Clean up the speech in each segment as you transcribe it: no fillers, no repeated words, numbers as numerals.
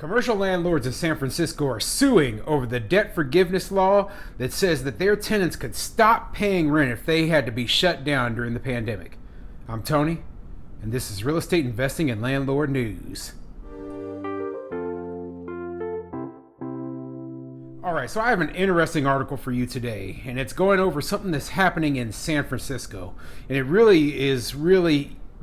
Commercial landlords in San Francisco are suing over the debt forgiveness law that says that their tenants could stop paying rent if they had to be shut down during the pandemic. I'm Tony, and this is Real Estate Investing and Landlord News. Alright, so I have an interesting article for you today, and it's going over something that's happening in San Francisco. And it really is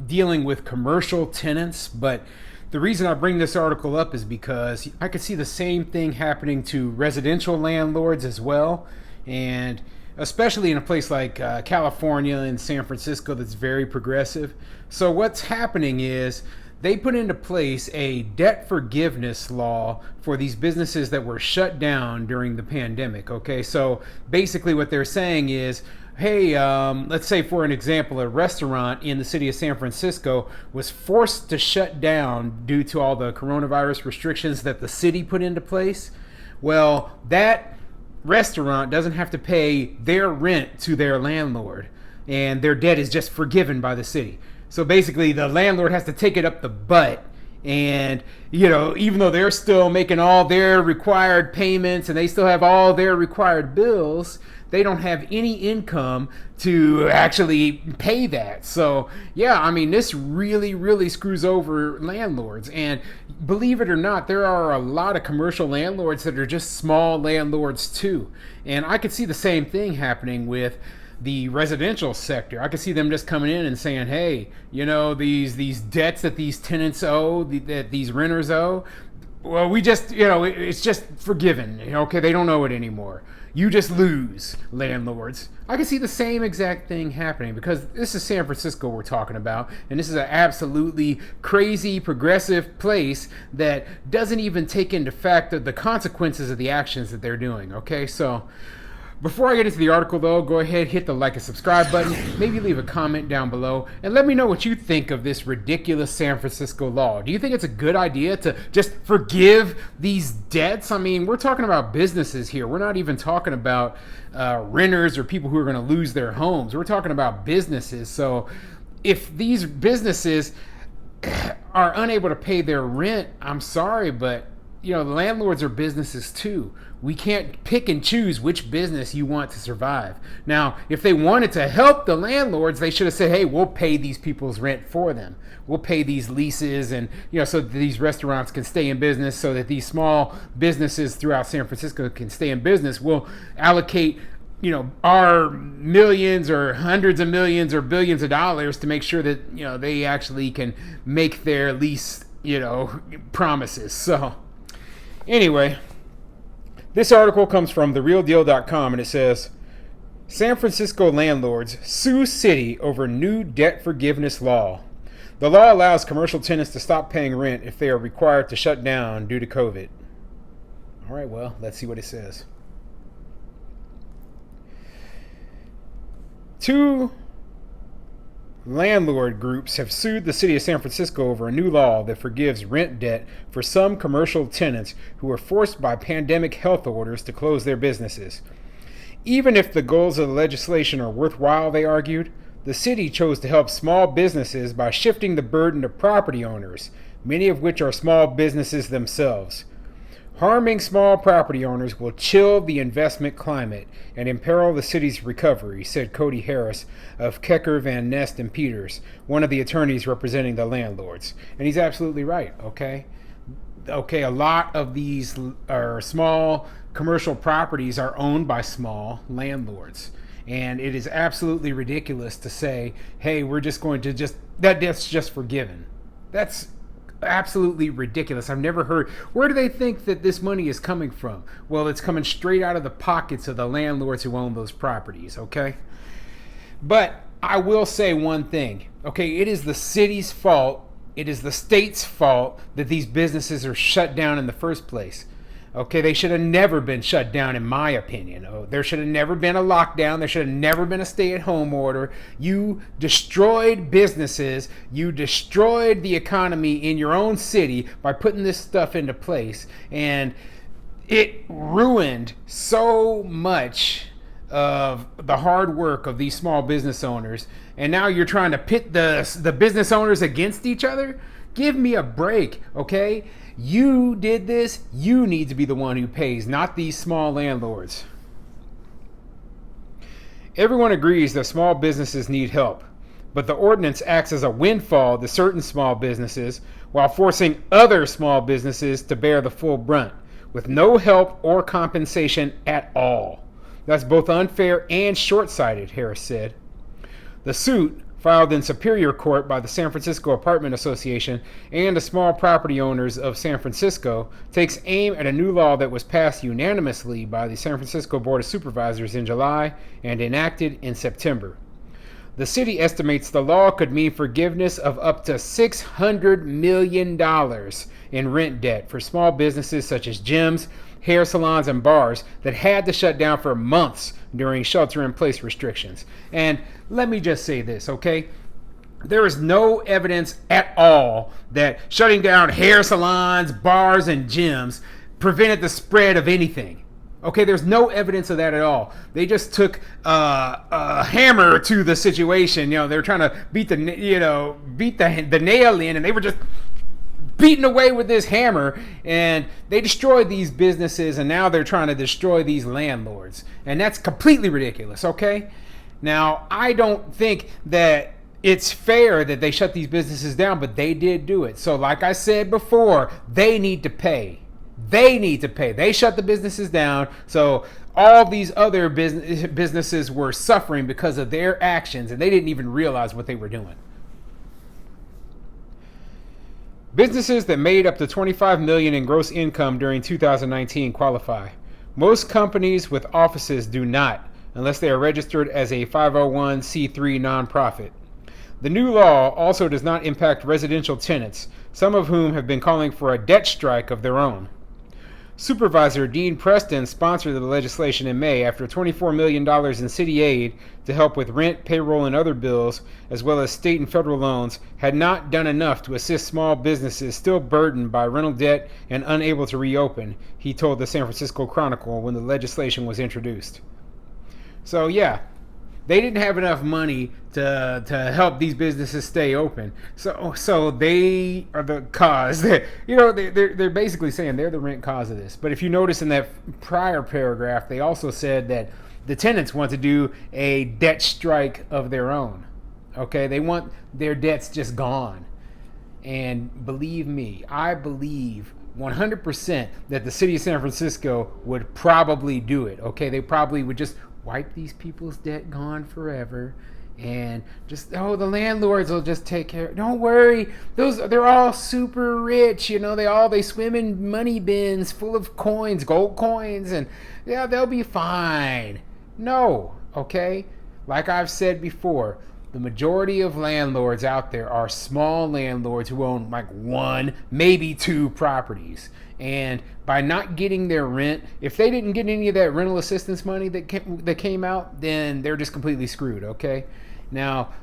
dealing with commercial tenants, but the reason I bring this article up is because I could see the same thing happening to residential landlords as well, and especially in a place like California and San Francisco that's very progressive. So what's happening is they put into place a debt forgiveness law for these businesses that were shut down during the pandemic. Okay, so basically what they're saying is, hey, let's say for an example, a restaurant in the city of San Francisco was forced to shut down due to all the coronavirus restrictions that the city put into place. Well, that restaurant doesn't have to pay their rent to their landlord, and their debt is just forgiven by the city. So basically the landlord has to take it up the butt, and even though they're still making all their required payments and they still have all their required bills, they don't have any income to actually pay that. So yeah, I mean, this really screws over landlords. And believe it or not, there are a lot of commercial landlords that are just small landlords too. And I could see the same thing happening with the residential sector. I could see them just coming in and saying, hey, these debts that these tenants owe, that these renters owe, well, we just, it's just forgiven. Okay, they don't owe it anymore. You just lose, landlords. I can see the same exact thing happening because this is San Francisco we're talking about, and this is an absolutely crazy, progressive place that doesn't even take into fact the consequences of the actions that they're doing. Okay, so before I get into the article, though, go ahead, hit the like and subscribe button, maybe leave a comment down below, and let me know what you think of this ridiculous San Francisco law. Do you think it's a good idea to just forgive these debts? I mean, we're talking about businesses here. We're not even talking about renters or people who are going to lose their homes. We're talking about businesses. So if these businesses are unable to pay their rent, I'm sorry, but the landlords are businesses too. We can't pick and choose which business you want to survive. Now, if they wanted to help the landlords, they should have said, hey, we'll pay these people's rent for them. We'll pay these leases, and so that these restaurants can stay in business, so that these small businesses throughout San Francisco can stay in business. We'll allocate our millions or hundreds of millions or billions of dollars to make sure that they actually can make their lease promises. So anyway, this article comes from therealdeal.com, and it says, San Francisco landlords sue city over new debt forgiveness law. The law allows commercial tenants to stop paying rent if they are required to shut down due to COVID. All right, well, let's see what it says. Two landlord groups have sued the city of San Francisco over a new law that forgives rent debt for some commercial tenants who were forced by pandemic health orders to close their businesses. Even if the goals of the legislation are worthwhile, they argued, the city chose to help small businesses by shifting the burden to property owners, many of which are small businesses themselves. Harming small property owners will chill the investment climate and imperil the city's recovery, said Cody Harris of Kecker, Van Nest and Peters, one of the attorneys representing the landlords. And he's absolutely right, okay? Okay, a lot of these small commercial properties are owned by small landlords. And it is absolutely ridiculous to say, hey, we're just going to that debt's just forgiven. That's absolutely ridiculous. I've never heard. Where do they think that this money is coming from? Well, it's coming straight out of the pockets of the landlords who own those properties, okay? But I will say one thing, okay? It is the city's fault, it is the state's fault that these businesses are shut down in the first place. Okay, they should have never been shut down, in my opinion. There should have never been a lockdown. There should have never been a stay-at-home order. You destroyed businesses. You destroyed the economy in your own city by putting this stuff into place. And it ruined so much of the hard work of these small business owners. And now you're trying to pit the business owners against each other? Give me a break, okay? You did this. You need to be the one who pays, not these small landlords. Everyone agrees that small businesses need help, but the ordinance acts as a windfall to certain small businesses while forcing other small businesses to bear the full brunt, with no help or compensation at all. That's both unfair and short-sighted, Harris said. The suit, filed in Superior Court by the San Francisco Apartment Association and the small property owners of San Francisco, takes aim at a new law that was passed unanimously by the San Francisco Board of Supervisors in July and enacted in September. The city estimates the law could mean forgiveness of up to $600 million in rent debt for small businesses such as gyms, hair salons, and bars that had to shut down for months during shelter-in-place restrictions. And let me just say this, okay? There is no evidence at all that shutting down hair salons, bars, and gyms prevented the spread of anything. Okay, there's no evidence of that at all. They just took a hammer to the situation. They're trying to beat the nail in, and they were just beating away with this hammer, and they destroyed these businesses, and now they're trying to destroy these landlords. And that's completely ridiculous, okay? Now, I don't think that it's fair that they shut these businesses down, but they did do it. So like I said before, they need to pay. They need to pay. They shut the businesses down, so all these other businesses were suffering because of their actions, and they didn't even realize what they were doing. Businesses that made up to $25 million in gross income during 2019 qualify. Most companies with offices do not, unless they are registered as a 501c3 nonprofit. The new law also does not impact residential tenants, some of whom have been calling for a debt strike of their own. Supervisor Dean Preston sponsored the legislation in May after $24 million in city aid to help with rent, payroll, and other bills, as well as state and federal loans, had not done enough to assist small businesses still burdened by rental debt and unable to reopen, he told the San Francisco Chronicle when the legislation was introduced. So yeah, they didn't have enough money to help these businesses stay open. So they are the cause. They're basically saying they're the rent cause of this. But if you notice in that prior paragraph, they also said that the tenants want to do a debt strike of their own. Okay, they want their debts just gone. And believe me, I believe 100% that the city of San Francisco would probably do it. Okay, they probably would just wipe these people's debt gone forever, and just the landlords will just take care. Don't worry, they're all super rich. They swim in money bins full of coins, gold coins, and yeah, they'll be fine. No, okay. Like I've said before, the majority of landlords out there are small landlords who own like one, maybe two properties. And by not getting their rent, if they didn't get any of that rental assistance money that came out, then they're just completely screwed, okay? Now,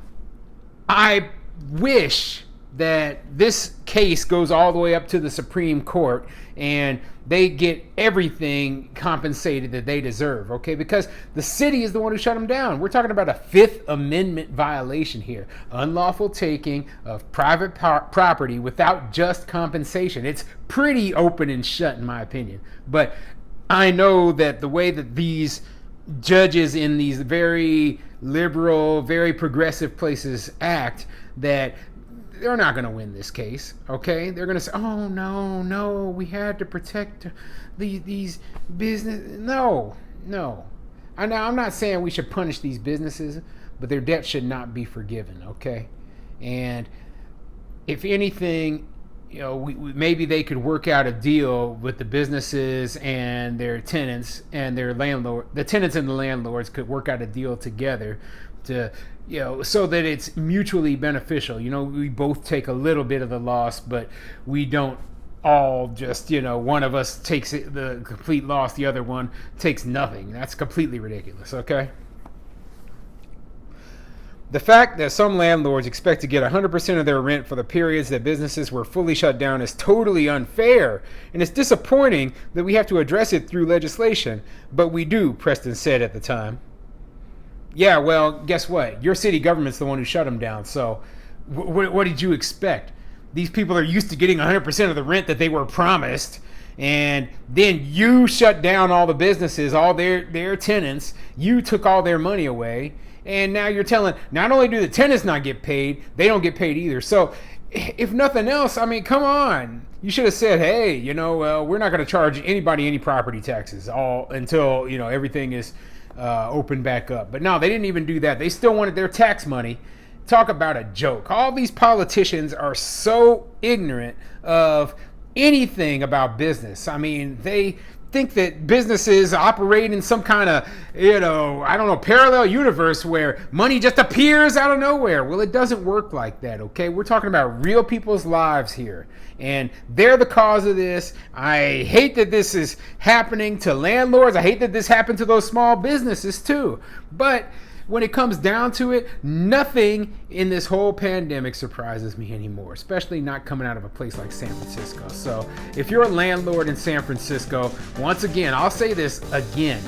I wish that this case goes all the way up to the Supreme Court and they get everything compensated that they deserve, okay? Because the city is the one who shut them down. We're talking about a Fifth Amendment violation here. Unlawful taking of private property without just compensation. It's pretty open and shut in my opinion. But I know that the way that these judges in these very liberal, very progressive places act, that they're not going to win this case, okay? They're going to say, oh, no, we had to protect these business. No. I'm not saying we should punish these businesses, but their debt should not be forgiven, okay? And if anything, maybe they could work out a deal with the businesses and their tenants and their landlord. The tenants and the landlords could work out a deal together to, so that it's mutually beneficial. We both take a little bit of the loss, but we don't all just, one of us takes the complete loss, the other one takes nothing. That's completely ridiculous, okay? The fact that some landlords expect to get 100% of their rent for the periods that businesses were fully shut down is totally unfair, and it's disappointing that we have to address it through legislation, but we do, Preston said at the time. Yeah, well, guess what? Your city government's the one who shut them down, so what did you expect? These people are used to getting 100% of the rent that they were promised. And then you shut down all the businesses, all their tenants. You took all their money away. And now you're telling, not only do the tenants not get paid, they don't get paid either. So if nothing else, I mean, come on. You should have said, hey, we're not going to charge anybody any property taxes all until, everything is opened back up. But no, they didn't even do that. They still wanted their tax money. Talk about a joke. All these politicians are so ignorant of anything about business. I mean, they think that businesses operate in some kind of, parallel universe where money just appears out of nowhere. Well, it doesn't work like that, okay? We're talking about real people's lives here, and they're the cause of this. I hate that this is happening to landlords. I hate that this happened to those small businesses too. But when it comes down to it, nothing in this whole pandemic surprises me anymore, especially not coming out of a place like San Francisco. So if you're a landlord in San Francisco, once again, I'll say this again,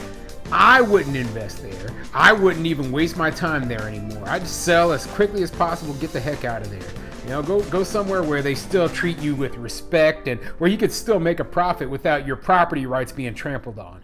I wouldn't invest there. I wouldn't even waste my time there anymore. I'd sell as quickly as possible, get the heck out of there. Go somewhere where they still treat you with respect and where you could still make a profit without your property rights being trampled on.